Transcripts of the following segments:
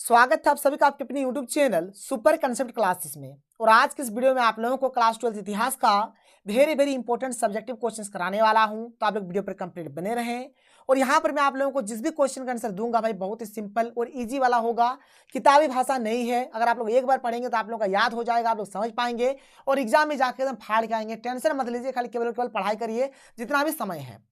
स्वागत है आप सभी का आपके अपने YouTube channel super concept classes में। और आज के इस वीडियो में आप लोगों को क्लास 12 इतिहास का वेरी इंपॉर्टेंट सब्जेक्टिव क्वेश्चंस कराने वाला हूं, तो आप लोग वीडियो पर कंप्लीट बने रहें। और यहां पर मैं आप लोगों को जिस भी क्वेश्चन का आंसर दूंगा भाई बहुत ही सिंपल और इजी वाला होगा, किताबी भाषा नहीं है। अगर आप लोग एक बार पढ़ेंगे तो आप लोगों का याद हो जाएगा, आप लोग समझ पाएंगे और एग्जाम में जाकर एकदम फाड़ के आएंगे। टेंशन मत लीजिए, खाली केवल पढ़ाई करिए जितना भी समय है।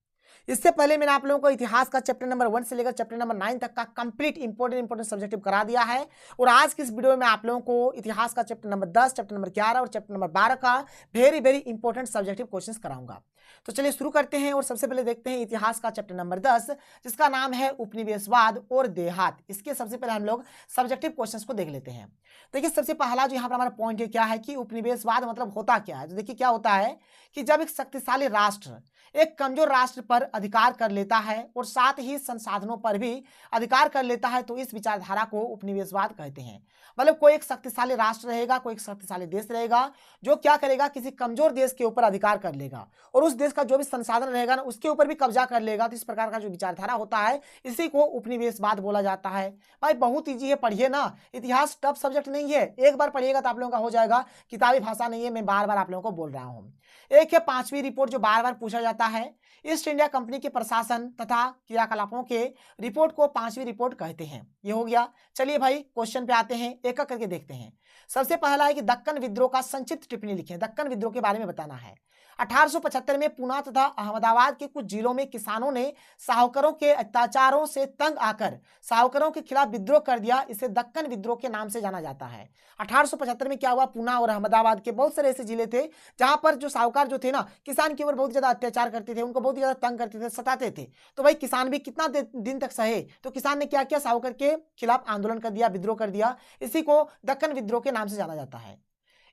इससे पहले मैंने आप लोगों को इतिहास का चैप्टर नंबर 1 से लेकर चैप्टर नंबर 9 तक का कंप्लीट इंपॉर्टेंट सब्जेक्टिव करा दिया है। और आज की इस वीडियो में आप लोगों को इतिहास का चैप्टर नंबर 10, चैप्टर नंबर 11 और चैप्टर नंबर 12 का वेरी इंपॉर्टेंट सब्जेक्टिव क्वेश्चंस कराऊंगा। तो चलिए शुरू करते हैं और सबसे पहले देखते हैं इतिहास का चैप्टर नंबर 10, जिसका नाम है उपनिवेशवाद और देहात। इसके सबसे पहले हम लोग सब्जेक्टिव क्वेश्चंस को देख लेते हैं। देखिए सबसे पहला जो यहाँ पर हमारा पॉइंट है क्या है कि उपनिवेशवाद मतलब होता क्या है। तो देखिए क्या होता है कि जब एक शक्तिशाली राष्ट्र एक कमजोर राष्ट्र पर अधिकार कर लेता है और साथ ही संसाधनों पर भी अधिकार कर लेता है, तो इस विचारधारा को उपनिवेशवाद कहते हैं। मतलब कोई एक शक्तिशाली राष्ट्र रहेगा, कोई एक शक्तिशाली देश रहेगा जो क्या करेगा, किसी कमजोर देश के ऊपर अधिकार कर लेगा और उस देश का जो भी संसाधन रहेगा ना उसके ऊपर भी कब्जा कर लेगा। तो इस प्रकार का जो विचारधारा होता है इसी को उपनिवेशवाद बोला जाता है। भाई बहुत ईजी है, पढ़िए ना। इतिहास टफ सब्जेक्ट नहीं है, एक बार पढ़िएगा तो आप लोगों का हो जाएगा। किताबी भाषा नहीं है, मैं बार बार आप लोगों को बोल रहा हूं। एक है 5वीं रिपोर्ट जो बार बार पूछा जाता है। ईस्ट इंडिया कंपनी के प्रशासन तथा क्रियाकलापों के रिपोर्ट को 5वीं रिपोर्ट कहते हैं। ये हो गया। चलिए भाई क्वेश्चन पे आते हैं, एक एक करके देखते हैं। सबसे पहला है कि दक्कन विद्रोह का संक्षिप्त टिप्पणी लिखें। दक्कन विद्रोह के बारे में बताना है। 1875 में पूना तथा अहमदाबाद के कुछ जिलों में किसानों ने साहूकारों के अत्याचारों से तंग आकर साहूकारों के खिलाफ विद्रोह कर दिया। इसे दक्कन विद्रोह के नाम से जाना जाता है। 1875 में क्या हुआ, पूना और अहमदाबाद के बहुत सारे ऐसे जिले थे जहां पर जो साहूकार जो थे ना किसान के ऊपर बहुत ज्यादा अत्याचार करते थे, उनको बहुत ज्यादा तंग करते थे, सताते थे। तो भाई किसान भी कितना दिन तक सहे, तो किसान ने क्या किया, साहूकार के खिलाफ आंदोलन कर दिया, विद्रोह कर दिया। इसी को दक्कन विद्रोह के नाम से जाना जाता है।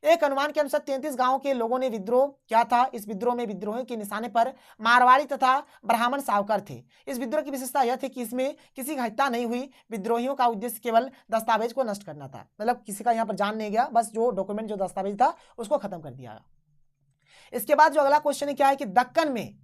एक अनुमान के अनुसार 33 गांवों के लोगों ने विद्रोह किया था। इस विद्रोह में विद्रोहियों के निशाने पर मारवाड़ी तथा ब्राह्मण साहूकार थे। इस विद्रोह की विशेषता यह थी कि इसमें किसी की हत्या नहीं हुई। विद्रोहियों का उद्देश्य केवल दस्तावेज को नष्ट करना था, मतलब किसी का यहाँ पर जान नहीं गया, बस जो डॉक्यूमेंट जो दस्तावेज था उसको खत्म कर दिया। इसके बाद जो अगला क्वेश्चन है क्या है कि दक्कन में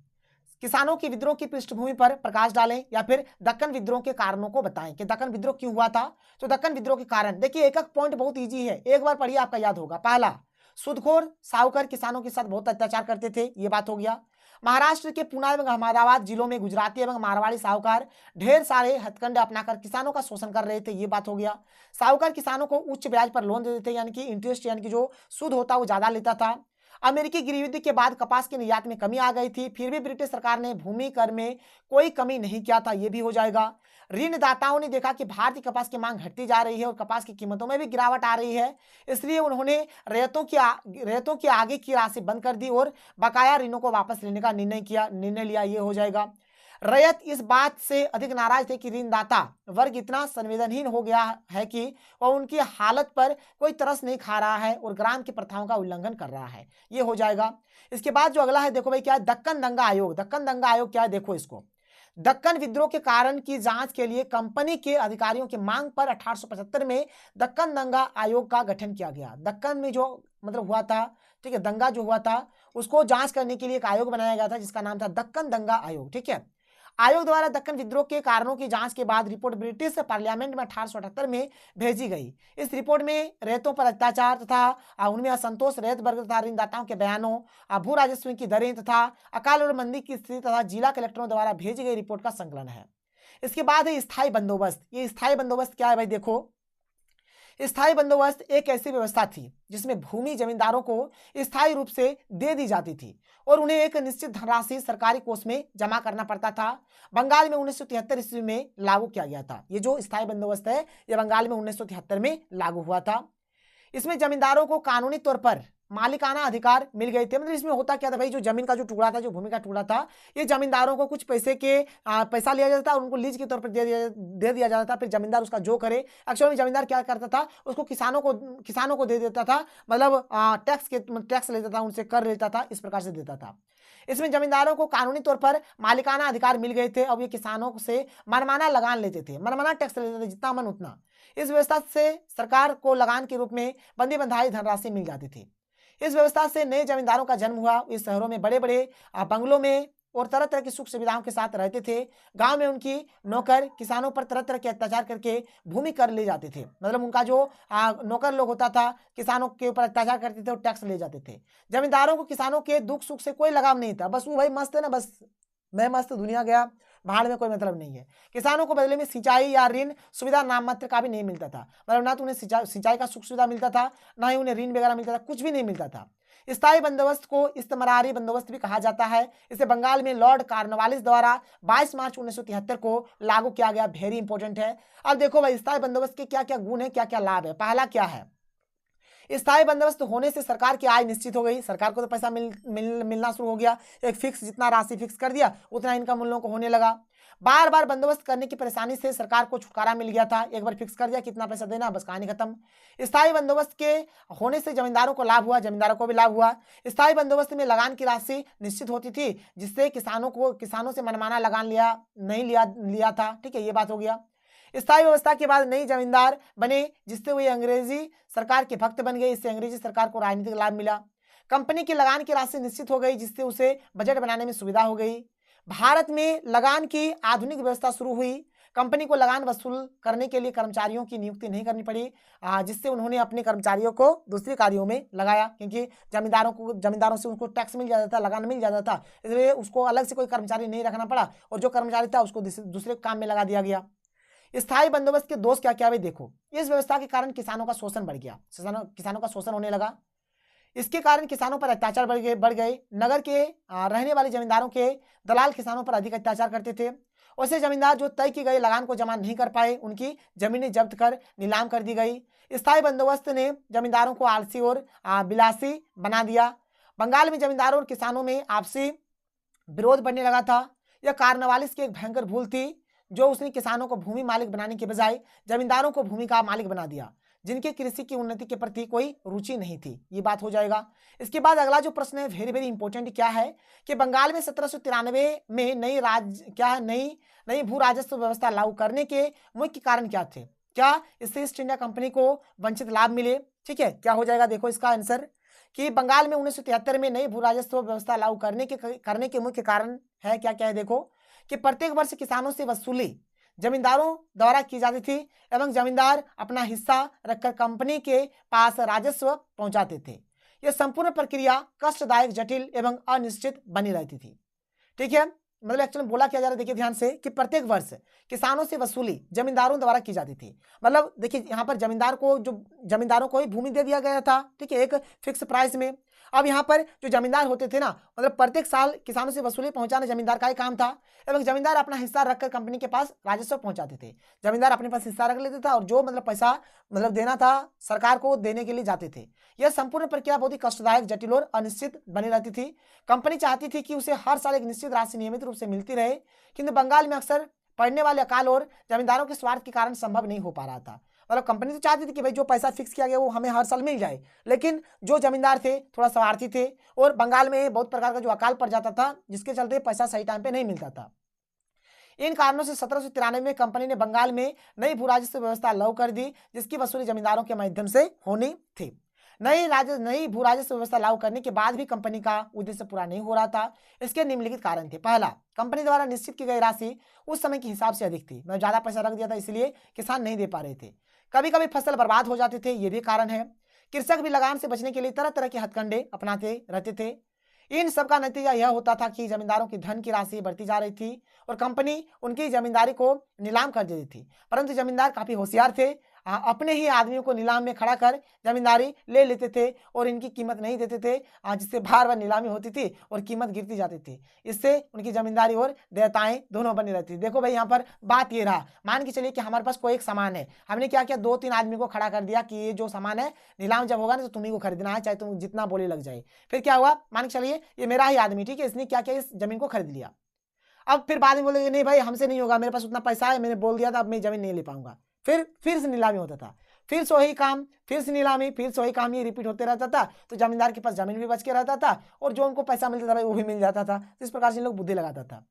किसानों की विद्रोह की पृष्ठभूमि पर प्रकाश डालें या फिर दक्कन विद्रोह के कारणों को बताएं कि दक्कन विद्रोह क्यों हुआ था। तो दक्कन विद्रोह के कारण देखिए, एक एक पॉइंट बहुत इजी है, एक बार पढ़िए आपका याद होगा। पहला, सूदखोर साहूकार किसानों के साथ बहुत अत्याचार करते थे, ये बात हो गया। महाराष्ट्र के पुणे एवं अहमदाबाद जिलों में गुजराती एवं मारवाड़ी साहूकार ढेर सारे हथकंडे अपनाकर किसानों का शोषण कर रहे थे, ये बात हो गया। साहूकार किसानों को उच्च ब्याज पर लोन देते थे, यानी कि इंटरेस्ट यानी कि जो सूद होता वो ज्यादा लेता था। अमेरिकी गृहयुद्ध के बाद कपास के निर्यात में कमी आ गई थी, फिर भी ब्रिटिश सरकार ने भूमि कर में कोई कमी नहीं किया था, यह भी हो जाएगा। ऋणदाताओं ने देखा कि भारतीय कपास की मांग घटती जा रही है और कपास की कीमतों में भी गिरावट आ रही है, इसलिए उन्होंने रैयतों की आगे की राशि बंद कर दी और बकाया ऋणों को वापस लेने का निर्णय लिया, ये हो जाएगा। रैयत इस बात से अधिक नाराज थे कि ऋणदाता वर्ग इतना संवेदनहीन हो गया है कि वह उनकी हालत पर कोई तरस नहीं खा रहा है और ग्राम की प्रथाओं का उल्लंघन कर रहा है, ये हो जाएगा। इसके बाद जो अगला है देखो भाई क्या है, दक्कन दंगा आयोग। दक्कन दंगा आयोग क्या है, देखो इसको। दक्कन विद्रोह के कारण की जांच के लिए कंपनी के अधिकारियों की मांग पर 1875 में दक्कन दंगा आयोग का गठन किया गया। दक्कन में जो मतलब हुआ था, ठीक है, दंगा जो हुआ था उसको जांच करने के लिए एक आयोग बनाया गया था जिसका नाम था दक्कन दंगा आयोग, ठीक है। आयोग द्वारा दक्कन विद्रोह के कारणों की जांच के बाद रिपोर्ट ब्रिटिश पार्लियामेंट में 1878 में भेजी गई। इस रिपोर्ट में रैयतों पर अत्याचार तथा उनमें असंतोष, रैयत वर्ग तथा ऋणदाताओं के बयानों, भू राजस्व की दरें तथा अकाल और मंदी की स्थिति तथा जिला कलेक्टरों द्वारा भेजी गई रिपोर्ट का संकलन है। इसके बाद है स्थायी बंदोबस्त। ये स्थायी बंदोबस्त क्या है भाई, देखो। स्थायी बंदोबस्त एक ऐसी व्यवस्था थी जिसमें भूमि जमींदारों को स्थायी रूप से दे दी जाती थी और उन्हें एक निश्चित धनराशि सरकारी कोष में जमा करना पड़ता था। बंगाल में 1973 ईस्वी में लागू किया गया था। ये जो स्थायी बंदोबस्त है ये बंगाल में 1973 में लागू हुआ था। इसमें जमींदारों को कानूनी तौर पर मालिकाना अधिकार मिल गए थे। मतलब इसमें होता क्या था भाई, जो जमीन का जो टुकड़ा था, जो भूमि का टुकड़ा था, ये जमींदारों को कुछ पैसा लिया जाता था और उनको लीज के तौर पर दे दिया जाता था। फिर जमींदार उसका जो करे, एक्चुअली में जमींदार क्या करता था, उसको किसानों को दे देता था, मतलब टैक्स लेता था, उनसे कर लेता था, इस प्रकार से देता था। इसमें जमींदारों को कानूनी तौर पर मालिकाना अधिकार मिल गए थे। अब ये किसानों से मनमाना लगान लेते थे, मनमाना टैक्स लेते थे, जितना मन उतना। इस व्यवस्था से सरकार को लगान के रूप में बंदी बंधाई धनराशि मिल जाती थी। इस व्यवस्था से नए जमींदारों का जन्म हुआ। इस शहरों में बड़े बड़े बंगलों में और तरह तरह की सुख सुविधाओं के साथ रहते थे। गांव में उनकी नौकर किसानों पर तरह तरह के अत्याचार करके भूमि कर ले जाते थे। मतलब उनका जो नौकर लोग होता था किसानों के ऊपर अत्याचार करते थे और टैक्स ले जाते थे। जमींदारों को किसानों के दुख सुख से कोई लगाव नहीं था, बस वो भाई मस्त है ना, बस मैं मस्त, दुनिया गया भाड़ में, कोई मतलब नहीं है। किसानों को बदले में सिंचाई या ऋण सुविधा नाम मात्र का भी नहीं मिलता था। मतलब ना तो उन्हें सिंचाई का सुख सुविधा मिलता था, ना ही उन्हें ऋण वगैरह मिलता था, कुछ भी नहीं मिलता था। स्थायी बंदोबस्त को इस्तमरारी बंदोबस्त भी कहा जाता है। इसे बंगाल में लॉर्ड कॉर्नवालिस द्वारा 22 मार्च 1973 को लागू किया गया। वेरी इंपॉर्टेंट है। अब देखो भाई स्थायी बंदोबस्त के क्या क्या गुण है, क्या क्या लाभ है। पहला क्या है, स्थायी बंदोबस्त होने से सरकार की आय निश्चित हो गई। सरकार को तो पैसा मिलना शुरू हो गया। एक फिक्स जितना राशि फिक्स कर दिया उतना इनकम उन लोगों को होने लगा। बार बार बंदोबस्त करने की परेशानी से सरकार को छुटकारा मिल गया था। एक बार फिक्स कर दिया कितना पैसा देना, बस कहानी खत्म। स्थायी बंदोबस्त के होने से जमींदारों को लाभ हुआ, जमींदारों को भी लाभ हुआ। स्थायी बंदोबस्त में लगान की राशि निश्चित होती थी, जिससे किसानों से मनमाना लगान लिया था। ठीक है, ये बात हो गया। स्थायी व्यवस्था के बाद नई जमींदार बने, जिससे वे अंग्रेजी सरकार के भक्त बन गए। इससे अंग्रेजी सरकार को राजनीतिक लाभ मिला। कंपनी की लगान की राशि निश्चित हो गई, जिससे उसे बजट बनाने में सुविधा हो गई। भारत में लगान की आधुनिक व्यवस्था शुरू हुई। कंपनी को लगान वसूल करने के लिए कर्मचारियों की नियुक्ति नहीं करनी पड़ी, जिससे उन्होंने अपने कर्मचारियों को दूसरे कार्यों में लगाया, क्योंकि जमींदारों से उनको टैक्स मिल जाता था, लगान मिल जाता था, इसलिए उसको अलग से कोई कर्मचारी नहीं रखना पड़ा और जो कर्मचारी था उसको दूसरे काम में लगा दिया गया। स्थायी बंदोबस्त के दोष क्या क्या है देखो। इस व्यवस्था के कारण किसानों का शोषण बढ़ गया, किसानों का शोषण होने लगा। इसके कारण किसानों पर अत्याचार बढ़ गए। नगर के रहने वाले जमींदारों के दलाल किसानों पर अधिक अत्याचार करते थे। वैसे जमींदार जो तय की गई लगान को जमा नहीं कर पाए, उनकी जमीनें जब्त कर नीलाम कर दी गई। स्थायी बंदोबस्त ने जमींदारों को आलसी और बिलासी बना दिया। बंगाल में जमींदारों और किसानों में आपसी विरोध बढ़ने लगा था। यह कार्नवालिस की एक भयंकर भूल थी, जो उसने किसानों को भूमि मालिक बनाने के बजाय जमींदारों को भूमि का मालिक बना दिया, जिनके कृषि की उन्नति के प्रति कोई रुचि नहीं थी। ये बात हो जाएगा। इसके बाद अगला जो प्रश्न है वेरी वेरी इंपॉर्टेंट क्या है कि बंगाल में 1793 में नई भू राजस्व व्यवस्था लागू करने के मुख्य कारण क्या थे। क्या इससे ईस्ट इंडिया कंपनी को वंचित लाभ मिले। ठीक है, क्या हो जाएगा देखो इसका आंसर कि बंगाल में 1973 में नई भू राजस्व व्यवस्था लागू करने के मुख्य कारण है क्या क्या है देखो कि प्रत्येक वर्ष किसानों से वसूली जमींदारों द्वारा की जाती थी एवं जमींदार अपना हिस्सा रखकर कंपनी के पास राजस्व पहुंचाते थे। यह संपूर्ण प्रक्रिया कष्टदायक, जटिल एवं अनिश्चित बनी रहती थी। ठीक है, मतलब एक्चुअली बोला क्या जा रहा है देखिए ध्यान से कि प्रत्येक वर्ष किसानों से वसूली जमींदारों द्वारा की जाती थी। मतलब देखिए यहाँ पर जमींदारों को ही भूमि दे दिया गया था, ठीक है, एक फिक्स प्राइस में। अब यहाँ पर जो जमींदार होते थे ना, मतलब प्रत्येक साल किसानों से वसूली पहुंचाना जमींदार का ही काम था एवं जमींदार अपना हिस्सा रखकर कंपनी के पास राजस्व पहुंचाते थे। जमींदार अपने पास हिस्सा रख लेते था और जो मतलब पैसा देना था सरकार को देने के लिए जाते थे। यह संपूर्ण प्रक्रिया बहुत ही कष्टदायक, जटिल और अनिश्चित बनी रहती थी। कंपनी चाहती थी कि उसे हर साल एक निश्चित राशि नियमित रूप से मिलती रहे, किंतु बंगाल में अक्सर पड़ने वाले अकाल और जमींदारों के स्वार्थ के कारण संभव नहीं हो पा रहा था। मतलब कंपनी तो चाहती थी कि भाई जो पैसा फिक्स किया गया वो हमें हर साल मिल जाए, लेकिन जो जमींदार थे थोड़ा स्वार्थी थे और बंगाल में बहुत प्रकार का जो अकाल पड़ जाता था, जिसके चलते पैसा सही टाइम पे नहीं मिलता था। इन कारणों से 1793 में कंपनी ने बंगाल में नई भू राजस्व व्यवस्था लागू कर दी, जिसकी वसूली जमींदारों के माध्यम से होनी थी। नई भू राजस्व व्यवस्था लागू करने के बाद भी कंपनी का उद्देश्य पूरा नहीं हो रहा था। इसके निम्नलिखित कारण थे। पहला, कंपनी द्वारा निश्चित की गई राशि उस समय के हिसाब से अधिक थी। मैं ज्यादा पैसा रख दिया था, इसलिए किसान नहीं दे पा रहे थे। कभी कभी फसल बर्बाद हो जाते थे, ये भी कारण है। कृषक भी लगान से बचने के लिए तरह तरह के हथकंडे अपनाते रहते थे। इन सब का नतीजा यह होता था कि जमींदारों की धन की राशि बढ़ती जा रही थी और कंपनी उनकी जमींदारी को नीलाम कर देती थी। परंतु जमींदार काफी होशियार थे, अपने ही आदमियों को नीलाम में खड़ा कर जमींदारी ले लेते थे और इनकी कीमत नहीं देते थे, जिससे बार बार नीलामी होती थी और कीमत गिरती जाती थी। इससे उनकी जमींदारी और देयताएं दोनों बनी रहती थी। देखो भाई यहाँ पर बात ये रहा, मान के चलिए कि हमारे पास कोई एक सामान है, हमने क्या किया, 2-3 आदमी को खड़ा कर दिया कि ये जो सामान है नीलाम जब होगा ना तो तुम्ही को खरीदना है, चाहे तुम जितना बोली लग जाए। फिर क्या हुआ, मान के चलिए ये मेरा ही आदमी, ठीक है, इसने क्या किया, इस जमीन को खरीद लिया। अब फिर बाद में बोलेंगे नहीं भाई हमसे नहीं होगा, मेरे पास उतना पैसा है, मैंने बोल दिया था, अब मैं जमीन नहीं ले पाऊंगा। फिर से नीलामी होता था, फिर से वही काम, फिर से नीलामी, फिर से वही काम, ये रिपीट होते रहता था। तो जमींदार के पास जमीन भी बच के रहता था और जो उनको पैसा मिलता था भाई वो भी मिल जाता था। इस प्रकार से लोग बुद्धि लगाता था।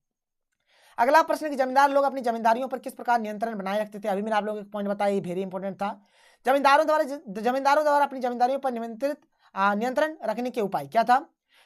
अगला प्रश्न कि जमींदार लोग अपनी जमींदारियों पर किस प्रकार नियंत्रण बनाए रखते थे। अभी मैंने आप लोगों को एक पॉइंट बताया, वेरी इंपॉर्टेंट था। जमींदारों द्वारा अपनी जमींदारियों पर नियंत्रण रखने के उपाय क्या था।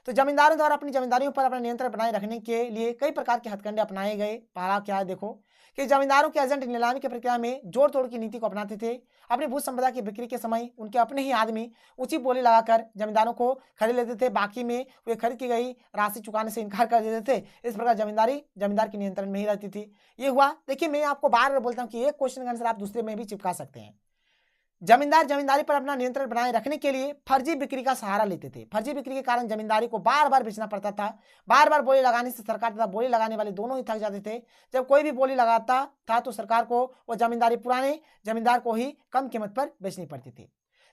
तो जमींदारों द्वारा अपनी जमींदारियों पर अपना नियंत्रण बनाए रखने के लिए कई प्रकार के हथकंडे अपनाए गए। पहला क्या है देखो कि जमींदारों के एजेंट नीलामी की प्रक्रिया में जोड़ तोड़ की नीति को अपनाते थे। अपनी भू संपदा की बिक्री के समय उनके अपने ही आदमी उचित बोली लगाकर जमींदारों को खरीद लेते थे, बाकी में वे खरीद की गई राशि चुकाने से इनकार कर देते थे। इस प्रकार जमींदारी जमींदार के नियंत्रण में ही रहती थी। ये हुआ। देखिए मैं आपको बार बार बोलता हूँ कि एक क्वेश्चन का आंसर आप दूसरे में भी चिपका सकते हैं। जमींदार जमींदारी पर अपना नियंत्रण बनाए रखने के लिए फर्जी बिक्री का सहारा लेते थे। फर्जी बिक्री के कारण जमींदारी को बार बार बेचना पड़ता था। बार बार बोली लगाने से सरकार तथा बोली लगाने वाले दोनों ही थक जाते थे। जब कोई भी बोली लगाता था तो सरकार को वो जमींदारी पुराने जमींदार को ही कम कीमत पर बेचनी पड़ती थी।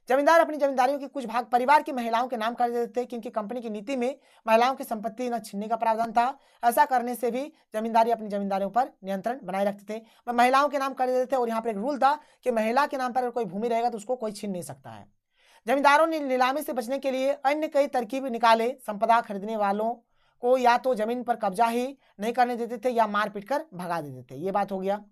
जमींदार अपनी जमींदारियों के कुछ भाग परिवार की महिलाओं के नाम कर देते थे, क्योंकि कंपनी की नीति में महिलाओं की संपत्ति न छीनने का प्रावधान था। ऐसा करने से भी जमींदारी अपनी जमींदारियों पर नियंत्रण बनाए रखते थे। वह महिलाओं के नाम कर देते थे और यहाँ पर एक रूल था कि महिला के नाम पर अगर कोई भूमि रहेगा तो उसको कोई छीन नहीं सकता है। जमींदारों ने नीलामी से बचने के लिए अन्य कई तरकीब निकाले। संपदा खरीदने वालों को या तो जमीन पर कब्जा ही नहीं करने देते थे या मार पीट कर भगा देते थे। ये बात हो गया।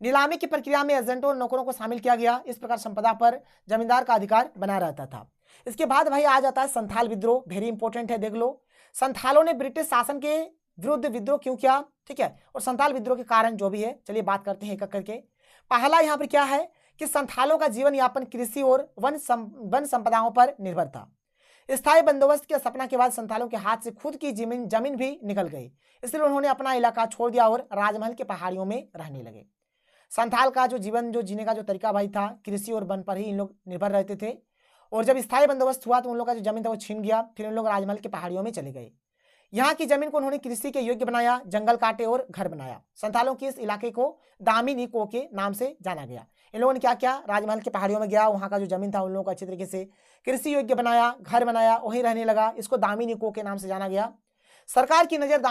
नीलामी की प्रक्रिया में एजेंटों और नौकरों को शामिल किया गया। इस प्रकार संपदा पर जमींदार का अधिकार बना रहता था। इसके बाद भाई आ जाता है संथाल विद्रोह। वेरी इंपॉर्टेंट है, देख लो। संथालों ने ब्रिटिश शासन के विरुद्ध विद्रोह क्यों किया, ठीक है, और संथाल विद्रोह के कारण जो भी है चलिए बात करते हैं एक एक करके। पहला यहाँ पर क्या है कि संथालों का जीवन यापन कृषि और वन संपदाओं पर निर्भर था। स्थायी बंदोबस्त के सपना के बाद संथालों के हाथ से खुद की जमीन भी निकल गई, इसलिए उन्होंने अपना इलाका छोड़ दिया और राजमहल के पहाड़ियों में रहने लगे। संथाल का जो जीवन जो जीने का जो तरीका भाई था, कृषि और वन पर ही इन लोग निर्भर रहते थे। और जब स्थायी बंदोबस्त हुआ तो उन लोग का जो जमीन था वो छीन गया। फिर इन लोग राजमहल के पहाड़ियों में चले गए। यहाँ की जमीन को उन्होंने कृषि के योग्य बनाया, जंगल काटे और घर बनाया। संथालों के इस इलाके को दामिनीको के नाम से जाना गया। इन लोगों ने क्या किया, राजमहल के पहाड़ियों में गया, वहाँ का जो जमीन था उन लोगों को अच्छी तरीके से कृषि योग्य बनाया, घर बनाया, वहीं रहने लगा। इसको दामिनीको के नाम से जाना गया। सरकार की नजर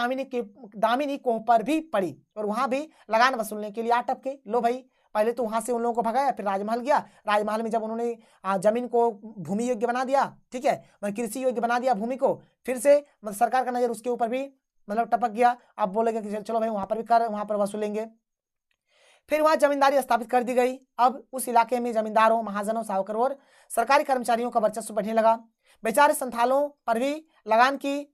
दामिनीको पर भी पड़ी और वहां भी लगान वसूलने के लिए आ टपके। लो भाई, पहले तो वहां से उन लोगों को भगाया, फिर राजमहल गया। राजमहल में जब उन्होंने जमीन को भूमि योग्य बना दिया, ठीक है, मतलब कृषि योग्य बना दिया भूमि को, फिर से मतलब सरकार का नजर उसके ऊपर भी मतलब टपक गया। अब बोलेंगे कि चलो भाई वहां पर भी कर, वहां पर वसूलेंगे। फिर वहां जमींदारी स्थापित कर दी गई। अब उस इलाके में जमींदारों, महाजनों, साहूकारों और सरकारी कर्मचारियों का वर्चस्व बढ़ने लगा। बेचारे संथालों पर भी लगान की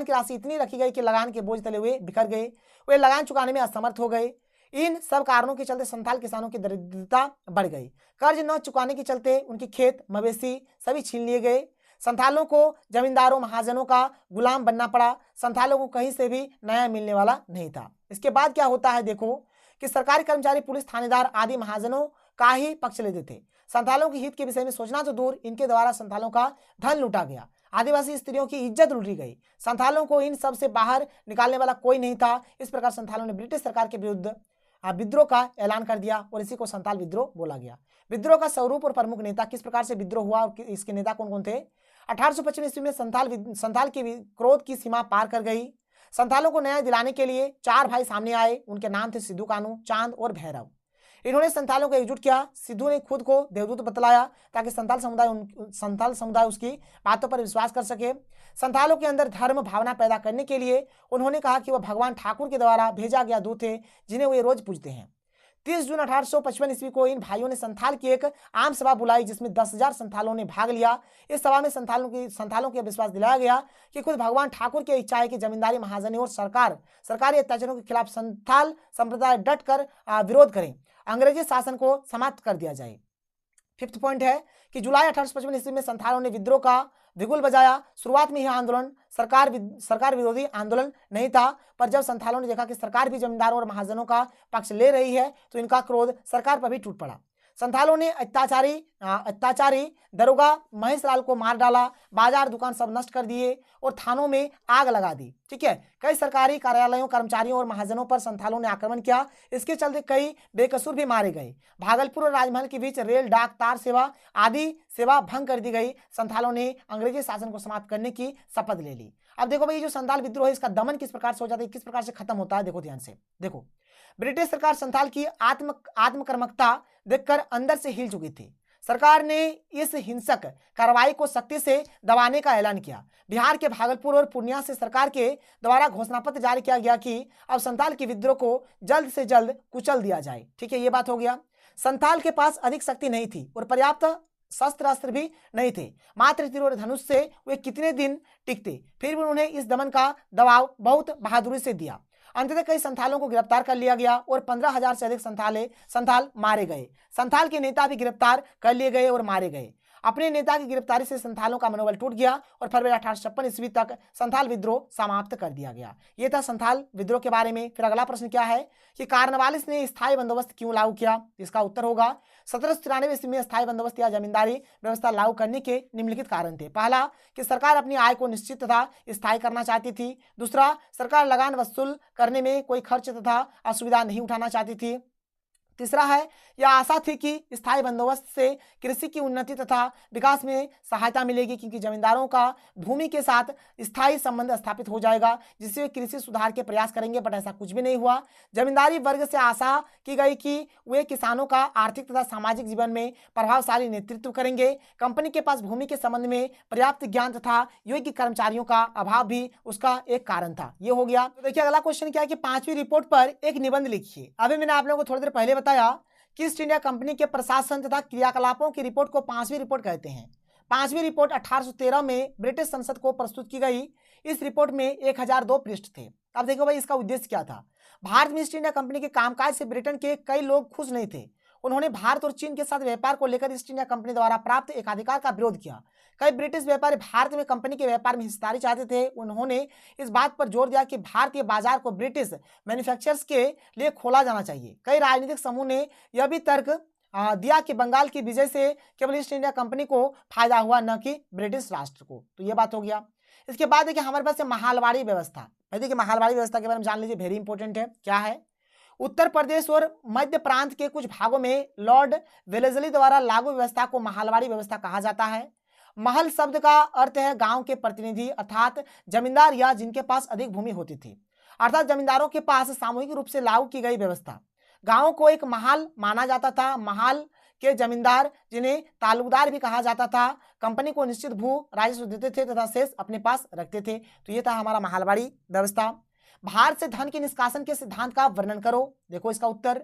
राशि इतनी रखी गई कि लगान के बोझ तले हुए बिखर गए। वे लगान चुकाने में असमर्थ हो गए। इन सब कारणों के चलते संथाल किसानों की दरिद्रता बढ़ गई। कर्ज न चुकाने के चलते उनके खेत, मवेशी सभी छीन लिए गए। संथालों को जमींदारों, महाजनों का गुलाम बनना पड़ा। संथालों को कहीं से भी न्याय मिलने वाला नहीं था। इसके बाद क्या होता है देखो कि सरकारी कर्मचारी, पुलिस, थानेदार आदि महाजनों का ही पक्ष लेते थे। संथालों के हित के विषय में सोचना तो दूर, इनके द्वारा संथालों का धन लूटा गया। आदिवासी स्त्रियों की इज्जत लूटी गई। संथालों को इन सब से बाहर निकालने वाला कोई नहीं था। इस प्रकार संथालों ने ब्रिटिश सरकार के विरुद्ध विद्रोह का ऐलान कर दिया और इसी को संथाल विद्रोह बोला गया। विद्रोह का स्वरूप और प्रमुख नेता, किस प्रकार से विद्रोह हुआ और इसके नेता कौन कौन थे। 1855 ईस्वी में संथाल की क्रोध की सीमा पार कर गई। संथालों को न्याय दिलाने के लिए 4 भाई सामने आए। उनके नाम थे सिद्धू कानू, चांद और भैरव। इन्होंने संथालों को एकजुट किया। सिद्धू ने खुद को देवदूत बतलाया ताकि संथाल समुदाय उसकी बातों पर विश्वास कर सके। संथालों के अंदर धर्म भावना पैदा करने के लिए उन्होंने कहा कि वह भगवान ठाकुर के द्वारा भेजा गया दूत है, जिन्हें वे रोज पूजते हैं। 30 जून 1855 ईस्वी को इन भाइयों ने संथाल की एक आम सभा बुलाई, जिसमें 10,000 संथालों ने भाग लिया। इस सभा में संथालों को विश्वास दिलाया गया कि खुद भगवान ठाकुर की इच्छा है कि जमींदारी, महाजनी और सरकारी अत्याचारों के खिलाफ संथाल संप्रदाय डट कर विरोध करें, अंग्रेजी शासन को समाप्त कर दिया जाए। 5th पॉइंट है कि जुलाई 1855 ईस्वी में संथालों ने विद्रोह का बिगुल बजाया। शुरुआत में यह आंदोलन सरकार विरोधी आंदोलन नहीं था, पर जब संथालों ने देखा कि सरकार भी जमींदारों और महाजनों का पक्ष ले रही है तो इनका क्रोध सरकार पर भी टूट पड़ा। संथालों ने अत्याचारी दरोगा महेश लाल को मार डाला, बाजार दुकान सब नष्ट कर दिए और थानों में आग लगा दी। ठीक है, कई सरकारी कार्यालयों, कर्मचारियों और महाजनों पर संथालों ने आक्रमण किया। इसके चलते कई बेकसूर भी मारे गए। भागलपुर और राजमहल के बीच रेल, डाक, तार सेवा आदि सेवा भंग कर दी गई। संथालों ने अंग्रेजी शासन को समाप्त करने की शपथ ले ली। अब देखो भाई, जो संथाल विद्रोह है इसका दमन किस प्रकार से हो जाता है, किस प्रकार से खत्म होता है, देखो ध्यान से। देखो, ब्रिटिश सरकार संथाल की आत्मकर्मकता देखकर अंदर से हिल चुकी थी। सरकार ने इस हिंसक कार्रवाई को सख्ती से दबाने का ऐलान किया। बिहार के भागलपुर और पूर्णिया से सरकार के द्वारा घोषणा पत्र जारी किया गया कि अब संथाल के विद्रोह को जल्द से जल्द कुचल दिया जाए। ठीक है, ये बात हो गया। संथाल के पास अधिक शक्ति नहीं थी और पर्याप्त शस्त्र अस्त्र भी नहीं थे, मात्र तीर और धनुष से वे कितने दिन टिकते। फिर भी उन्होंने इस दमन का दबाव बहुत बहादुरी से दिया। अंततः कई संथालों को गिरफ्तार कर लिया गया और 15,000 से अधिक संथाल मारे गए। संथाल के नेता भी गिरफ्तार कर लिए गए और मारे गए। अपने नेता की गिरफ्तारी से संथालों का मनोबल टूट गया और फरवरी 1856 ईस्वी तक संथाल विद्रोह समाप्त कर दिया गया। यह था संथाल विद्रोह के बारे में। फिर अगला प्रश्न क्या है कि कार्नवालिस ने स्थायी बंदोबस्त क्यों लागू किया। इसका उत्तर होगा 1793 ईस्वी में स्थायी बंदोबस्त या जमींदारी व्यवस्था लागू करने के निम्नलिखित कारण थे। पहला कि सरकार अपनी आय को निश्चित तथा स्थायी करना चाहती थी। दूसरा, सरकार लगान वसूल करने में कोई खर्च तथा असुविधा नहीं उठाना चाहती थी। तीसरा है, यह आशा थी कि स्थायी बंदोबस्त से कृषि की उन्नति तथा विकास में सहायता मिलेगी, क्योंकि जमींदारों का भूमि के साथ स्थायी संबंध स्थापित हो जाएगा, जिससे वे कृषि सुधार के प्रयास करेंगे। बट ऐसा कुछ भी नहीं हुआ। जमींदारी वर्ग से आशा की गई कि वे किसानों का आर्थिक तथा सामाजिक जीवन में प्रभावशाली नेतृत्व करेंगे। कंपनी के पास भूमि के संबंध में पर्याप्त ज्ञान तथा योग्य कर्मचारियों का अभाव भी उसका एक कारण था। ये हो गया। तो देखिए अगला क्वेश्चन क्या है कि 5वीं रिपोर्ट पर एक निबंध लिखिए। अभी मैंने आप लोगों को थोड़ी देर पहले बताया कि ईस्ट इंडिया कंपनी के प्रशासन तथा क्रियाकलापों की रिपोर्ट को 5वीं रिपोर्ट कहते हैं। 5वीं रिपोर्ट 1813 में ब्रिटिश संसद को प्रस्तुत की गई। इस रिपोर्ट में 1002 पृष्ठ थे। अब देखो भाई, इसका उद्देश्य क्या था। भारत में ईस्ट इंडिया कंपनी के कामकाज से ब्रिटेन के कई लोग खुश नहीं थे। उन्होंने भारत और चीन के साथ व्यापार को लेकर ईस्ट इंडिया कंपनी द्वारा प्राप्त एकाधिकार का विरोध किया। कई ब्रिटिश व्यापारी भारत में कंपनी के व्यापार में हिस्सेदारी चाहते थे। उन्होंने इस बात पर जोर दिया कि भारतीय बाजार को ब्रिटिश मैन्युफैक्चरर्स के लिए खोला जाना चाहिए। कई राजनीतिक समूह ने यह भी तर्क दिया कि बंगाल की विजय से केवल ईस्ट इंडिया कंपनी को फायदा हुआ, न कि ब्रिटिश राष्ट्र को। तो यह बात हो गया। इसके बाद देखिए हमारे पास महालवाड़ी व्यवस्था। देखिए महालवाड़ी व्यवस्था के बारे में जान लीजिए, वेरी इंपॉर्टेंट है। क्या है? उत्तर प्रदेश और मध्य प्रांत के कुछ भागों में लॉर्ड वेलेस्ली द्वारा लागू व्यवस्था को महालवाड़ी व्यवस्था कहा जाता है। महल शब्द का अर्थ है गांव के प्रतिनिधि, अर्थात जमींदार या जिनके पास अधिक भूमि होती थी, अर्थात जमींदारों के पास सामूहिक रूप से लागू की गई व्यवस्था। गांव को एक महल माना जाता था। महल के जमींदार, जिन्हें तालुकदार भी कहा जाता था, कंपनी को निश्चित भू राजस्व देते थे तथा शेष अपने पास रखते थे। तो ये था हमारा महालवाड़ी व्यवस्था। भारत से धन के निष्कासन के सिद्धांत का वर्णन करो। देखो इसका उत्तर,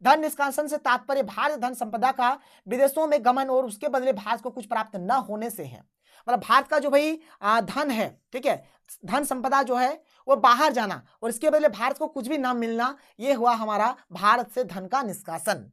धन निष्कासन से तात्पर्य भारत धन संपदा का विदेशों में गमन और उसके बदले भारत को कुछ प्राप्त न होने से है। मतलब भारत का जो भाई धन है, ठीक है, धन संपदा जो है वो बाहर जाना और इसके बदले भारत को कुछ भी न मिलना, ये हुआ हमारा भारत से धन का निष्कासन।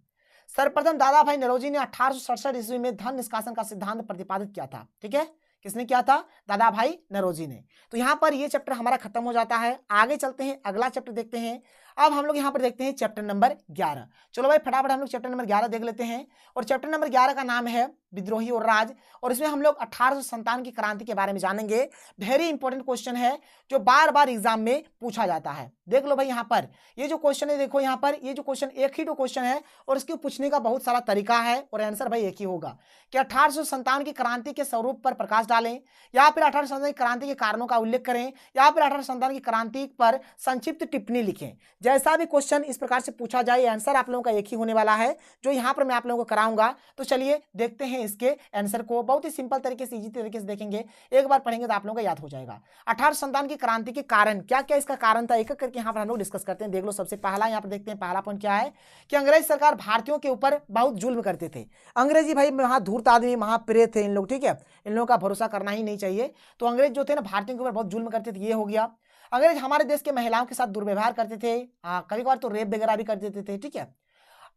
सर्वप्रथम दादा भाई नौरोजी ने 1867 ईस्वी में धन निष्कासन का सिद्धांत प्रतिपादित किया था। ठीक है, किसने किया था? दादा भाई नौरोजी ने। तो यहाँ पर ये चैप्टर हमारा खत्म हो जाता है। आगे चलते हैं, अगला चैप्टर देखते हैं। अब हम लोग यहाँ पर देखते हैं चैप्टर नंबर 11। चलो भाई फटाफट हम लोग चैप्टर नंबर 11 देख लेते हैं। और चैप्टर नंबर 11 का नाम है विद्रोही और राज, और इसमें हम लोग 1857 की क्रांति के बारे में जानेंगे। वेरी इंपॉर्टेंट क्वेश्चन है जो बार बार एग्जाम में पूछा जाता है। देख लो भाई यहाँ पर ये जो क्वेश्चन है, देखो यहाँ पर ये जो क्वेश्चन एक ही तो क्वेश्चन है और इसके पूछने का बहुत सारा तरीका है और आंसर भाई एक ही होगा कि 1857 की क्रांति के स्वरूप पर प्रकाश डालें, या फिर 1857 की क्रांति के कारणों का उल्लेख करें, या फिर 1857 की क्रांति पर संक्षिप्त टिप्पणी लिखें। जैसा भी क्वेश्चन इस प्रकार से पूछा जाए, आंसर आप लोगों का एक ही होने वाला है जो यहाँ पर मैं आप लोगों को कराऊंगा। तो चलिए देखते हैं इसके आंसर को। बहुत ही सिंपल तरीके से, इजी तरीके से देखेंगे, एक बार पढ़ेंगे तो आप लोगों को याद हो जाएगा। 1857 की क्रांति के कारण क्या क्या इसका कारण था, एक एक करके यहाँ पर हम लोग डिस्कस करते हैं। देख लो, सबसे पहला यहाँ पर देखते हैं, पहला पॉइंट क्या है कि अंग्रेज सरकार भारतीयों के ऊपर बहुत जुल्म करते थे। अंग्रेजी भाई महाधूर्त आदमी, महाप्रिय थे इन लोग, ठीक है, इन लोगों का भरोसा करना ही नहीं चाहिए। तो अंग्रेज जो थे ना भारतीयों के ऊपर बहुत जुल्म करते थे, ये हो गया। अंग्रेज हमारे देश के महिलाओं के साथ दुर्व्यवहार करते थे, कभी कभार तो रेप वगैरह भी कर देते थे, ठीक है।